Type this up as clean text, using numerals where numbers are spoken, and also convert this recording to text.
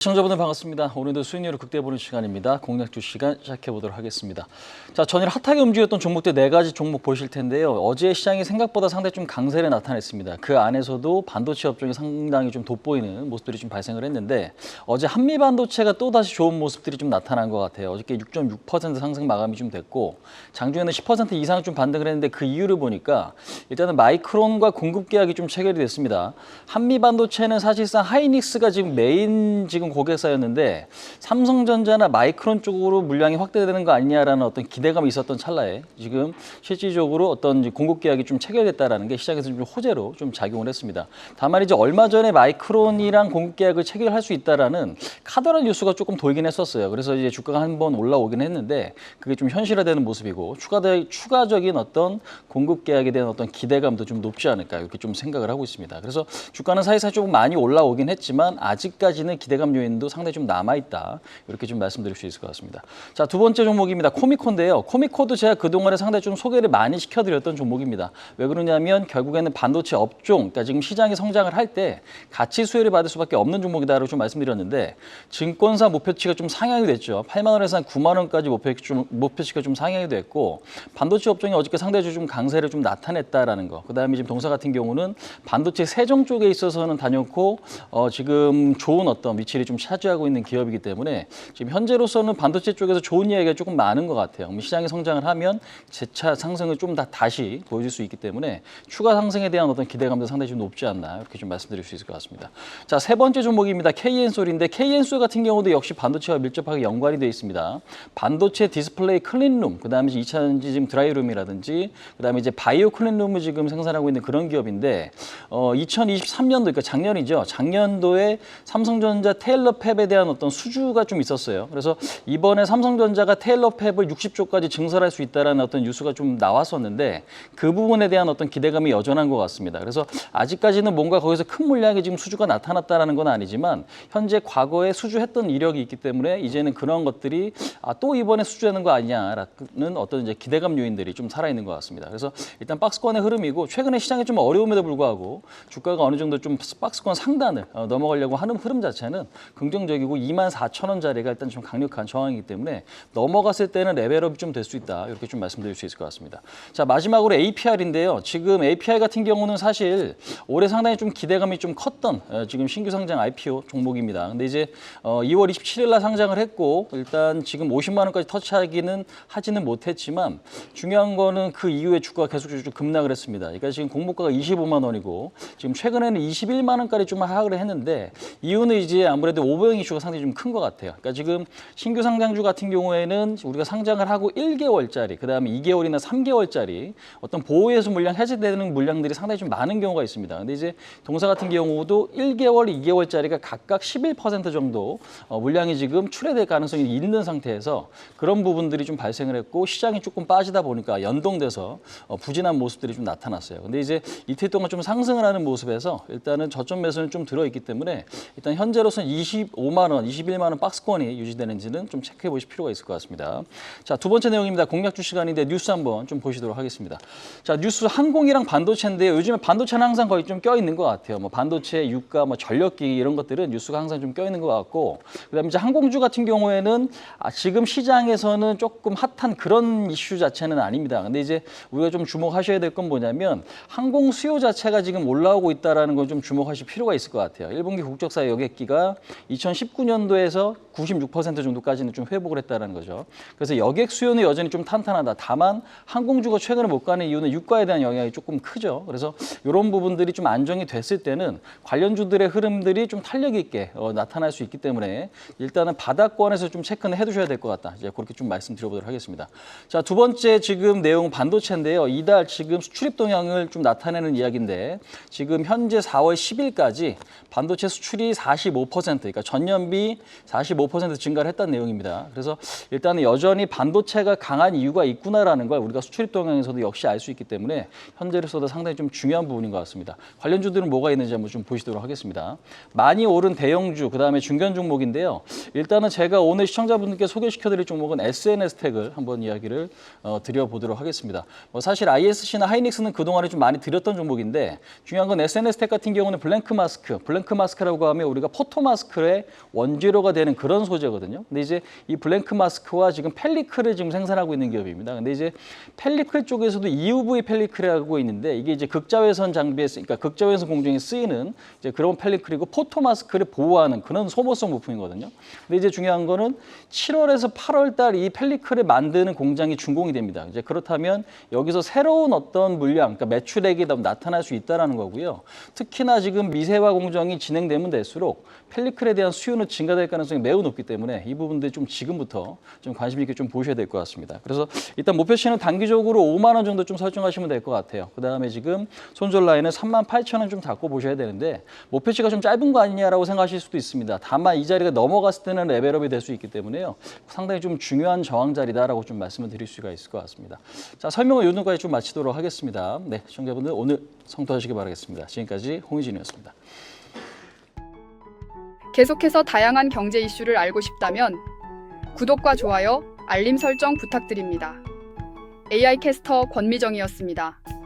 시청자분들 반갑습니다. 오늘도 수익률을 극대화해보는 시간입니다. 공략주 시간 시작해보도록 하겠습니다. 자, 전일 핫하게 움직였던 종목들 4가지 종목 보실 텐데요. 어제 시장이 생각보다 상당히 좀 강세를 나타냈습니다. 그 안에서도 반도체 업종이 상당히 좀 돋보이는 모습들이 좀 발생을 했는데 어제 한미반도체가 또다시 좋은 모습들이 좀 나타난 것 같아요. 어저께 6.6% 상승 마감이 좀 됐고 장중에는 10% 이상 좀 반등을 했는데 그 이유를 보니까 일단은 마이크론과 공급 계약이 좀 체결이 됐습니다. 한미반도체는 사실상 하이닉스가 지금 메인 고객사였는데 삼성전자나 마이크론 쪽으로 물량이 확대되는 거 아니냐라는 어떤 기대감이 있었던 찰나에 지금 실질적으로 어떤 공급 계약이 좀 체결됐다라는 게 시장에서 좀 호재로 좀 작용을 했습니다. 다만 이제 얼마 전에 마이크론이랑 공급 계약을 체결할 수 있다라는 카더라 뉴스가 조금 돌긴 했었어요. 그래서 이제 주가가 한번 올라오긴 했는데 그게 좀 현실화되는 모습이고 추가적인 어떤 공급 계약에 대한 어떤 기대감도 좀 높지 않을까 이렇게 좀 생각을 하고 있습니다. 그래서 주가는 사실상 조금 많이 올라오긴 했지만 아직까지는 기대감 요인도 상당히 좀 남아있다. 이렇게 좀 말씀드릴 수 있을 것 같습니다. 자, 두 번째 종목입니다. 코미코인데요. 코미코도 제가 그동안에 상당히 좀 소개를 많이 시켜드렸던 종목입니다. 왜 그러냐면 결국에는 반도체 업종, 그러니까 지금 시장이 성장을 할 때 가치 수혜를 받을 수밖에 없는 종목이다라고 좀 말씀드렸는데 증권사 목표치가 좀 상향이 됐죠. 8만 원에서 한 9만 원까지 목표치가 좀 상향이 됐고 반도체 업종이 어저께 상대적으로 좀 강세를 좀 나타냈다라는 거. 그다음에 지금 동사 같은 경우는 반도체 세정 쪽에 있어서는 단연코 지금 좋은 어떤 위치를 좀 차지하고 있는 기업이기 때문에 지금 현재로서는 반도체 쪽에서 좋은 이야기가 조금 많은 것 같아요. 시장이 성장을 하면 재차 상승을 좀 다시 보여줄 수 있기 때문에 추가 상승에 대한 어떤 기대감도 상당히 좀 높지 않나 이렇게 좀 말씀드릴 수 있을 것 같습니다. 자, 세 번째 종목입니다. KN솔인데 KN솔 같은 경우도 역시 반도체와 밀접하게 연관이 되어 있습니다. 반도체 디스플레이 클린룸, 그다음에 2차전지 지금 드라이룸이라든지 그다음에 이제 바이오 클린룸을 지금 생산하고 있는 그런 기업인데 2023년도 그러니까 작년이죠. 작년도에 삼성전자 테일러 팹에 대한 어떤 수주가 좀 있었어요. 그래서 이번에 삼성전자가 테일러 팹을 60조까지 증설할 수 있다는 어떤 뉴스가 좀 나왔었는데 그 부분에 대한 어떤 기대감이 여전한 것 같습니다. 그래서 아직까지는 뭔가 거기서 큰 물량의 지금 수주가 나타났다는 건 아니지만 현재 과거에 수주했던 이력이 있기 때문에 이제는 그런 것들이 또 이번에 수주하는 거 아니냐라는 어떤 이제 기대감 요인들이 좀 살아있는 것 같습니다. 그래서 일단 박스권의 흐름이고 최근에 시장이 좀 어려움에도 불구하고 주가가 어느 정도 좀 박스권 상단을 넘어가려고 하는 흐름 자체는 긍정적이고 24,000원짜리가 일단 좀 강력한 저항이기 때문에 넘어갔을 때는 레벨업이 좀 될 수 있다. 이렇게 좀 말씀드릴 수 있을 것 같습니다. 자, 마지막으로 APR인데요. 지금 APR 같은 경우는 사실 올해 상당히 좀 기대감이 좀 컸던 지금 신규 상장 IPO 종목입니다. 근데 이제 2월 27일 날 상장을 했고 일단 지금 50만 원까지 터치하지는 못했지만 중요한 거는 그 이후에 주가가 계속적으로 급락을 했습니다. 그러니까 지금 공모가가 25만 원이고 지금 최근에는 21만 원까지 좀 하락을 했는데 이유는 이제 아무래도 오버행 이슈가 상당히 좀 큰 것 같아요. 그러니까 지금 신규 상장주 같은 경우에는 우리가 상장을 하고 1개월짜리, 그다음에 2개월이나 3개월짜리 어떤 보호예수 물량 해제되는 물량들이 상당히 좀 많은 경우가 있습니다. 근데 이제 동사 같은 경우도 1개월, 2개월짜리가 각각 11% 정도 물량이 지금 출회될 가능성이 있는 상태에서 그런 부분들이 좀 발생을 했고 시장이 조금 빠지다 보니까 연동돼서 부진한 모습들이 좀 나타났어요. 근데 이제 이틀 동안 좀 상승을 하는 모습에서 일단은 저점 매수는 좀 들어있기 때문에 일단 현재로서는 25만 원, 21만 원 박스권이 유지되는지는 좀 체크해 보실 필요가 있을 것 같습니다. 자, 두 번째 내용입니다. 공략주 시간인데 뉴스 한번 좀 보시도록 하겠습니다. 자, 뉴스 항공이랑 반도체인데요. 요즘에 반도체는 항상 거의 좀 껴있는 것 같아요. 뭐 반도체, 유가, 뭐 전력기기 이런 것들은 뉴스가 항상 좀 껴있는 것 같고 그다음에 이제 항공주 같은 경우에는 지금 시장에서는 조금 핫한 그런 이슈 자체는 아닙니다. 근데 이제 우리가 좀 주목하셔야 될 건 뭐냐면 항공 수요 자체가 지금 올라오고 있다는 걸 좀 주목하실 필요가 있을 것 같아요. 1분기 국적사 여객기가 2019년도에서 96% 정도까지는 좀 회복을 했다는 거죠. 그래서 여객 수요는 여전히 좀 탄탄하다. 다만 항공주가 최근에 못 가는 이유는 유가에 대한 영향이 조금 크죠. 그래서 이런 부분들이 좀 안정이 됐을 때는 관련주들의 흐름들이 좀 탄력 있게 나타날 수 있기 때문에 일단은 바닥권에서 좀 체크는 해두셔야 될 것 같다. 이제 그렇게 좀 말씀드려보도록 하겠습니다. 자, 두 번째 지금 내용 반도체인데요. 이달 지금 수출입 동향을 좀 나타내는 이야기인데 지금 현재 4월 10일까지 반도체 수출이 45%, 그러니까 전년비 45% 증가를 했다는 내용입니다. 그래서 일단은 여전히 반도체가 강한 이유가 있구나라는 걸 우리가 수출입 동향에서도 역시 알 수 있기 때문에 현재로서도 상당히 좀 중요한 부분인 것 같습니다. 관련주들은 뭐가 있는지 한번 좀 보시도록 하겠습니다. 많이 오른 대형주, 그다음에 중견 종목인데요. 일단은 제가 오늘 시청자분들께 소개시켜드릴 종목은 SNS텍을 한번 이야기를 드려보도록 하겠습니다. 사실 ISC나 하이닉스는 그동안에 좀 많이 드렸던 종목인데 중요한 건 SNS텍 같은 경우는 블랭크 마스크라고 하면 우리가 포토 마스크 마스크의 원재료가 되는 그런 소재거든요. 근데 이제 이 블랭크 마스크와 지금 펠리클을 지금 생산하고 있는 기업입니다. 근데 이제 펠리클 쪽에서도 EUV 펠리클이라고 있는데 이게 이제 극자외선 장비에 그러니까 극자외선 공정에 쓰이는 이제 그런 펠리클이고 포토 마스크를 보호하는 그런 소모성 부품이거든요. 근데 이제 중요한 거는 7월에서 8월 달 이 펠리클을 만드는 공장이 준공이 됩니다. 이제 그렇다면 여기서 새로운 어떤 물량, 그러니까 매출액이 나타날 수 있다라는 거고요. 특히나 지금 미세화 공정이 진행되면 될수록 펠리클에 대한 수요는 증가될 가능성이 매우 높기 때문에 이 부분들 좀 지금부터 좀 관심 있게 좀 보셔야 될 것 같습니다. 그래서 일단 목표치는 단기적으로 5만 원 정도 좀 설정하시면 될 것 같아요. 그다음에 지금 손절 라인은 38,000원 좀 잡고 보셔야 되는데 목표치가 좀 짧은 거 아니냐라고 생각하실 수도 있습니다. 다만 이 자리가 넘어갔을 때는 레벨업이 될 수 있기 때문에요. 상당히 좀 중요한 저항 자리다라고 좀 말씀을 드릴 수가 있을 것 같습니다. 자, 설명을 요 정도까지 좀 마치도록 하겠습니다. 네, 시청자분들 오늘 성투하시기 바라겠습니다. 지금까지 홍희진이었습니다. 계속해서 다양한 경제 이슈를 알고 싶다면 구독과 좋아요, 알림 설정 부탁드립니다. AI 캐스터 권미정이었습니다.